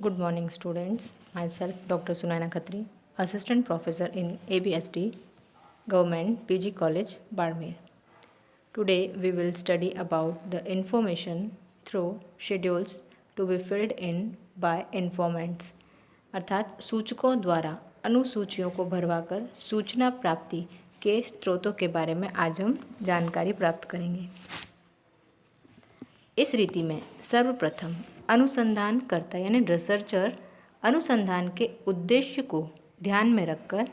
Good morning, students. Myself, Dr. Sunaina Khatri, Assistant Professor in ABSD, Government PG College, Barmer. Today, we will study about the information through schedules to be filled in by informants, अर्थात सूचकों द्वारा अनुसूचियों को भरवाकर सूचना प्राप्ति के स्रोतों के बारे में आज हम जानकारी प्राप्त करेंगे। इस रीति में सर्वप्रथम अनुसंधानकर्ता यानी रिसर्चर अनुसंधान के उद्देश्य को ध्यान में रखकर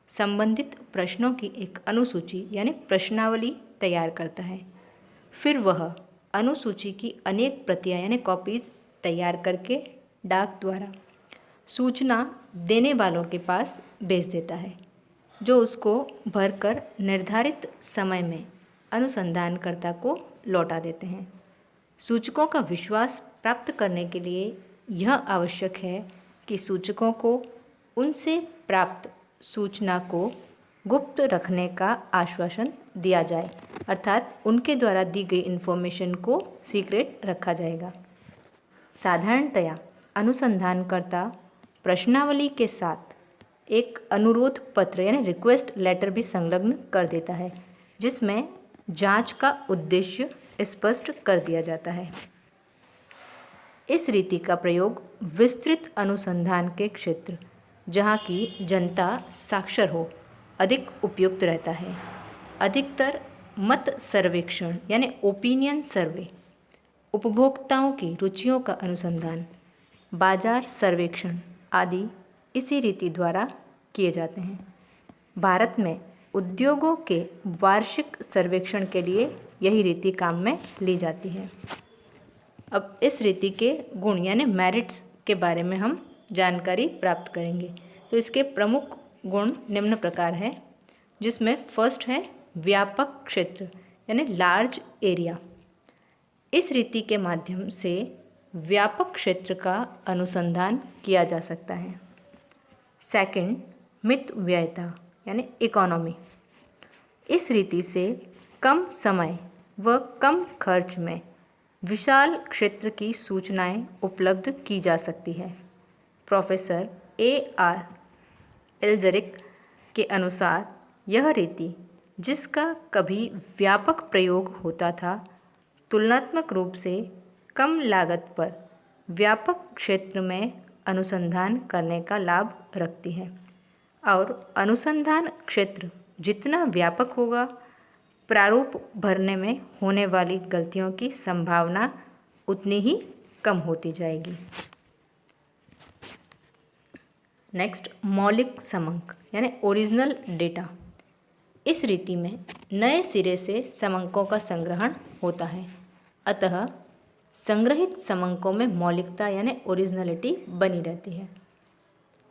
संबंधित प्रश्नों की एक अनुसूची यानी प्रश्नावली तैयार करता है। फिर वह अनुसूची की अनेक प्रतियां यानी कॉपीज तैयार करके डाक द्वारा सूचना देने वालों के पास भेज देता है, जो उसको भरकर निर्धारित समय में अनुसंधानकर्ता को लौटा देते हैं। सूचकों का विश्वास प्राप्त करने के लिए यह आवश्यक है कि सूचकों को उनसे प्राप्त सूचना को गुप्त रखने का आश्वासन दिया जाए, अर्थात उनके द्वारा दी गई इन्फॉर्मेशन को सीक्रेट रखा जाएगा। साधारणतया अनुसंधानकर्ता प्रश्नावली के साथ एक अनुरोध पत्र यानी रिक्वेस्ट लेटर भी संलग्न कर देता है, जिसमें जांच का उद्देश्य स्पष्ट कर दिया जाता है। इस रीति का प्रयोग विस्तृत अनुसंधान के क्षेत्र, जहाँ की जनता साक्षर हो, अधिक उपयुक्त रहता है। अधिकतर मत सर्वेक्षण यानी ओपिनियन सर्वे, उपभोक्ताओं की रुचियों का अनुसंधान, बाजार सर्वेक्षण आदि इसी रीति द्वारा किए जाते हैं। भारत में उद्योगों के वार्षिक सर्वेक्षण के लिए यही रीति काम में ली जाती है। अब इस रीति के गुण यानी मेरिट्स के बारे में हम जानकारी प्राप्त करेंगे। तो इसके प्रमुख गुण निम्न प्रकार हैं, जिसमें फर्स्ट है व्यापक क्षेत्र यानी लार्ज एरिया। इस रीति के माध्यम से व्यापक क्षेत्र का अनुसंधान किया जा सकता है। सेकंड, मितव्ययता यानी इकोनॉमी। इस रीति से कम समय व कम खर्च में विशाल क्षेत्र की सूचनाएं उपलब्ध की जा सकती है। Professor A.R. एल्जरिक के अनुसार यह रीति, जिसका कभी व्यापक प्रयोग होता था, तुलनात्मक रूप से कम लागत पर व्यापक क्षेत्र में अनुसंधान करने का लाभ रखती है। और अनुसंधान क्षेत्र जितना व्यापक होगा, प्रारूप भरने में होने वाली गलतियों की संभावना उतनी ही कम होती जाएगी। नेक्स्ट, मौलिक समंक यानी ओरिजिनल डेटा। इस रीति में नए सिरे से समंकों का संग्रहण होता है, अतः संग्रहित समंकों में मौलिकता यानी ओरिजिनलिटी बनी रहती है।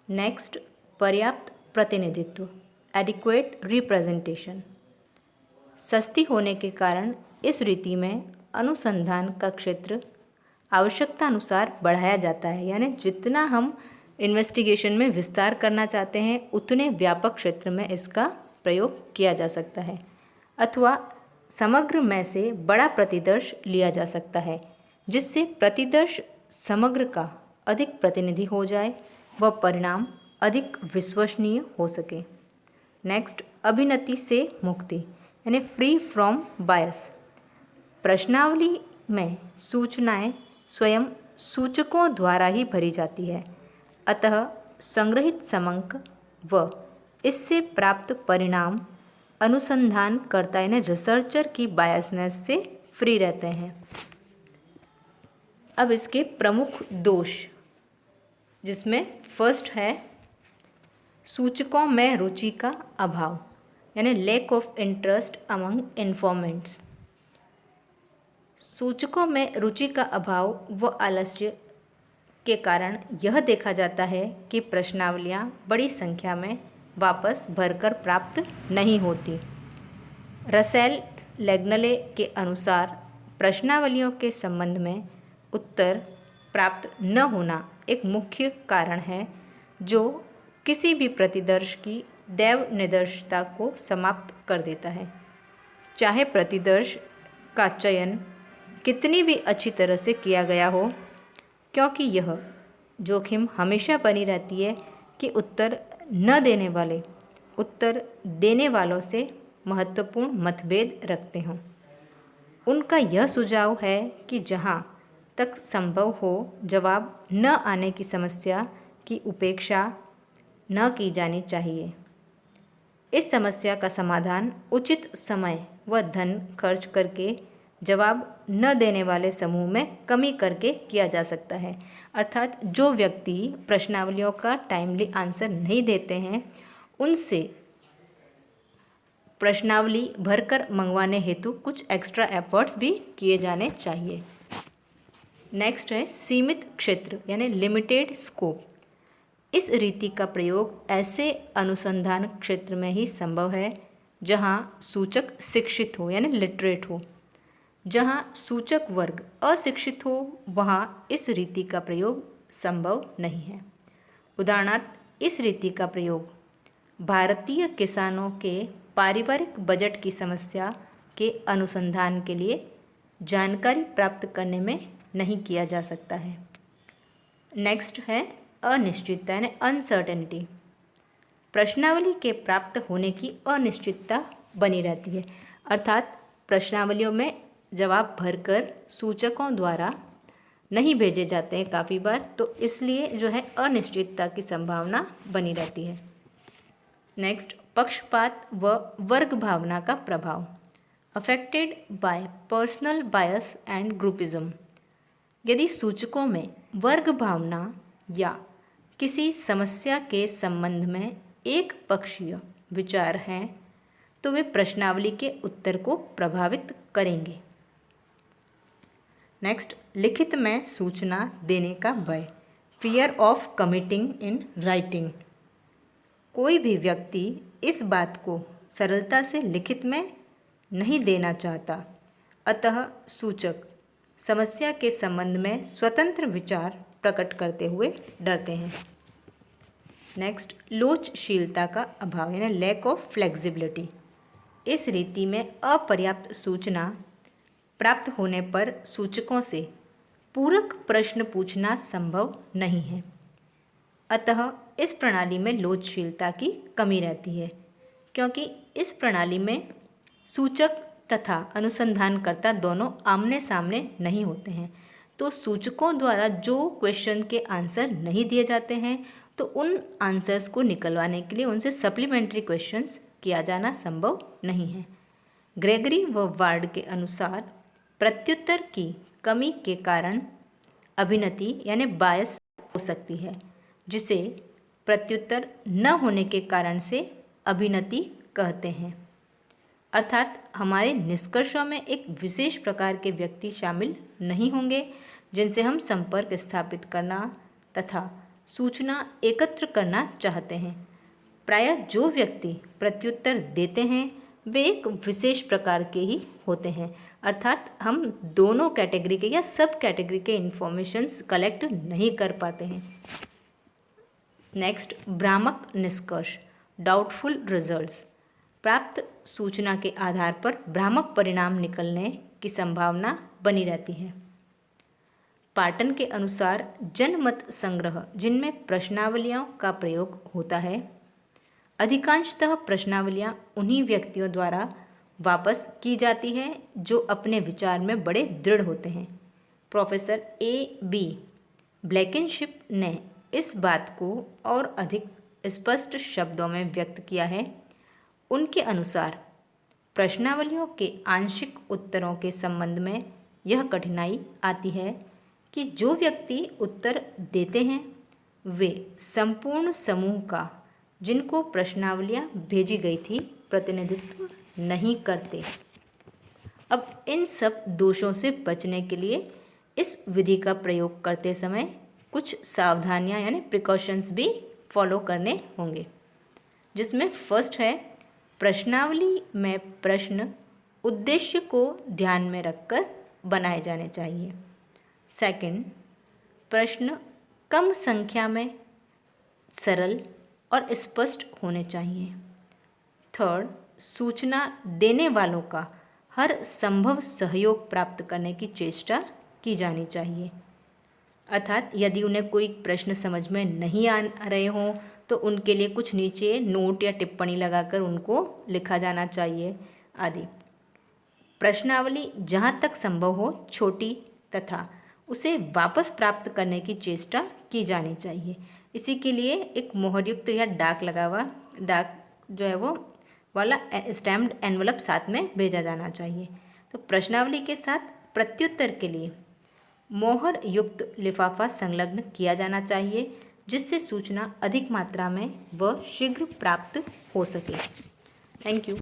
नेक्स्ट, पर्याप्त प्रतिनिधित्व एडिक्वेट रिप्रेजेंटेशन। सस्ती होने के कारण इस रीति में अनुसंधान का क्षेत्र आवश्यकता अनुसार बढ़ाया जाता है, यानी जितना हम इन्वेस्टिगेशन में विस्तार करना चाहते हैं उतने व्यापक क्षेत्र में इसका प्रयोग किया जा सकता है, अथवा समग्र में से बड़ा प्रतिदर्श लिया जा सकता है, जिससे प्रतिदर्श समग्र का अधिक प्रतिनिधि हो जाए व परिणाम अधिक विश्वसनीय हो सके। नेक्स्ट, अभिनति से मुक्ति यानी फ्री फ्रॉम बायस। प्रश्नावली में सूचनाएं स्वयं सूचकों द्वारा ही भरी जाती है, अतः संग्रहित समंक व इससे प्राप्त परिणाम अनुसंधानकर्ता यानी रिसर्चर की बायसनेस से फ्री रहते हैं। अब इसके प्रमुख दोष, जिसमें फर्स्ट है सूचकों में रुचि का अभाव यानी lack of interest among informants. सूचकों में रुचि का अभाव व आलस्य के कारण यह देखा जाता है कि प्रश्नावलियाँ बड़ी संख्या में वापस भरकर प्राप्त नहीं होती। रसेल लेग्नले के अनुसार प्रश्नावलियों के संबंध में उत्तर प्राप्त न होना एक मुख्य कारण है, जो किसी भी प्रतिदर्श की दैव निदर्शता को समाप्त कर देता है। चाहे प्रतिदर्श का चयन कितनी भी अच्छी तरह से किया गया हो, क्योंकि यह जोखिम हमेशा बनी रहती है कि उत्तर देने वालों से महत्वपूर्ण मतभेद रखते हों। उनका यह सुझाव है कि जहाँ तक संभव हो जवाब न आने की समस्या की उपेक्षा न की जानी चाहिए। इस समस्या का समाधान उचित समय व धन खर्च करके जवाब न देने वाले समूह में कमी करके किया जा सकता है। अर्थात जो व्यक्ति प्रश्नावलियों का टाइमली आंसर नहीं देते हैं उनसे प्रश्नावली भरकर मंगवाने हेतु कुछ एक्स्ट्रा एफर्ट्स भी किए जाने चाहिए। नेक्स्ट है सीमित क्षेत्र यानी लिमिटेड स्कोप। इस रीति का प्रयोग ऐसे अनुसंधान क्षेत्र में ही संभव है जहां सूचक शिक्षित हो यानी लिटरेट हो। जहां सूचक वर्ग अशिक्षित हो वहां इस रीति का प्रयोग संभव नहीं है। उदाहरणार्थ इस रीति का प्रयोग भारतीय किसानों के पारिवारिक बजट की समस्या के अनुसंधान के लिए जानकारी प्राप्त करने में नहीं किया जा सकता है। नेक्स्ट है अनिश्चितता यानी अनसर्टेनिटी। प्रश्नावली के प्राप्त होने की अनिश्चितता बनी रहती है। अर्थात प्रश्नावलियों में जवाब भरकर सूचकों द्वारा नहीं भेजे जाते हैं काफ़ी बार, तो इसलिए जो है अनिश्चितता की संभावना बनी रहती है। नेक्स्ट पक्षपात व वर्ग भावना का प्रभाव। Affected by personal bias and groupism. यदि सूचकों में वर्ग भावना या किसी समस्या के संबंध में एक पक्षीय विचार हैं तो वे प्रश्नावली के उत्तर को प्रभावित करेंगे। नेक्स्ट लिखित में सूचना देने का भय। Fear of committing in writing. कोई भी व्यक्ति इस बात को सरलता से लिखित में नहीं देना चाहता, अतः सूचक समस्या के संबंध में स्वतंत्र विचार प्रकट करते हुए डरते हैं। नेक्स्ट लोचशीलता का अभाव यानी लैक ऑफ फ्लेक्सिबिलिटी। इस रीति में अपर्याप्त सूचना प्राप्त होने पर सूचकों से पूरक प्रश्न पूछना संभव नहीं है, अतः इस प्रणाली में लोचशीलता की कमी रहती है, क्योंकि इस प्रणाली में सूचक तथा अनुसंधानकर्ता दोनों आमने सामने नहीं होते हैं। तो सूचकों द्वारा जो क्वेश्चन के आंसर नहीं दिए जाते हैं तो उन आंसर्स को निकलवाने के लिए उनसे सप्लीमेंट्री क्वेश्चंस किया जाना संभव नहीं है। ग्रेगरी व वार्ड के अनुसार प्रत्युत्तर की कमी के कारण अभिनति यानी बायस हो सकती है, जिसे प्रत्युत्तर न होने के कारण से अभिनति कहते हैं। अर्थात हमारे निष्कर्षों में एक विशेष प्रकार के व्यक्ति शामिल नहीं होंगे जिनसे हम संपर्क स्थापित करना तथा सूचना एकत्र करना चाहते हैं। प्रायः जो व्यक्ति प्रत्युत्तर देते हैं वे एक विशेष प्रकार के ही होते हैं, अर्थात हम दोनों कैटेगरी के या सब कैटेगरी के इंफॉर्मेशंस कलेक्ट नहीं कर पाते हैं। नेक्स्ट भ्रामक निष्कर्ष डाउटफुल रिजल्ट्स। प्राप्त सूचना के आधार पर भ्रामक परिणाम निकलने की संभावना बनी रहती है। पाटन के अनुसार जनमत संग्रह जिनमें प्रश्नावलियों का प्रयोग होता है, अधिकांशतः प्रश्नावलियां उन्हीं व्यक्तियों द्वारा वापस की जाती है जो अपने विचार में बड़े दृढ़ होते हैं। Professor A.B. ब्लैकेनशिप ने इस बात को और अधिक स्पष्ट शब्दों में व्यक्त किया है। उनके अनुसार प्रश्नावलियों के आंशिक उत्तरों के संबंध में यह कठिनाई आती है कि जो व्यक्ति उत्तर देते हैं वे संपूर्ण समूह का जिनको प्रश्नावलियां भेजी गई थी प्रतिनिधित्व नहीं करते। अब इन सब दोषों से बचने के लिए इस विधि का प्रयोग करते समय कुछ सावधानियां यानी प्रिकॉशंस भी फॉलो करने होंगे, जिसमें फर्स्ट है प्रश्नावली में प्रश्न उद्देश्य को ध्यान में रखकर बनाए जाने चाहिए। सेकंड, प्रश्न कम संख्या में सरल और स्पष्ट होने चाहिए। थर्ड, सूचना देने वालों का हर संभव सहयोग प्राप्त करने की चेष्टा की जानी चाहिए। अर्थात यदि उन्हें कोई प्रश्न समझ में नहीं आ रहे हों तो उनके लिए कुछ नीचे नोट या टिप्पणी लगाकर उनको लिखा जाना चाहिए आदि। प्रश्नावली जहाँ तक संभव हो छोटी तथा उसे वापस प्राप्त करने की चेष्टा की जानी चाहिए। इसी के लिए एक मोहरयुक्त या डाक जो है वो वाला स्टैम्प्ड एनवलप साथ में भेजा जाना चाहिए। तो प्रश्नावली के साथ प्रत्युत्तर के लिए मोहर युक्त लिफाफा संलग्न किया जाना चाहिए जिससे सूचना अधिक मात्रा में व शीघ्र प्राप्त हो सके। Thank you.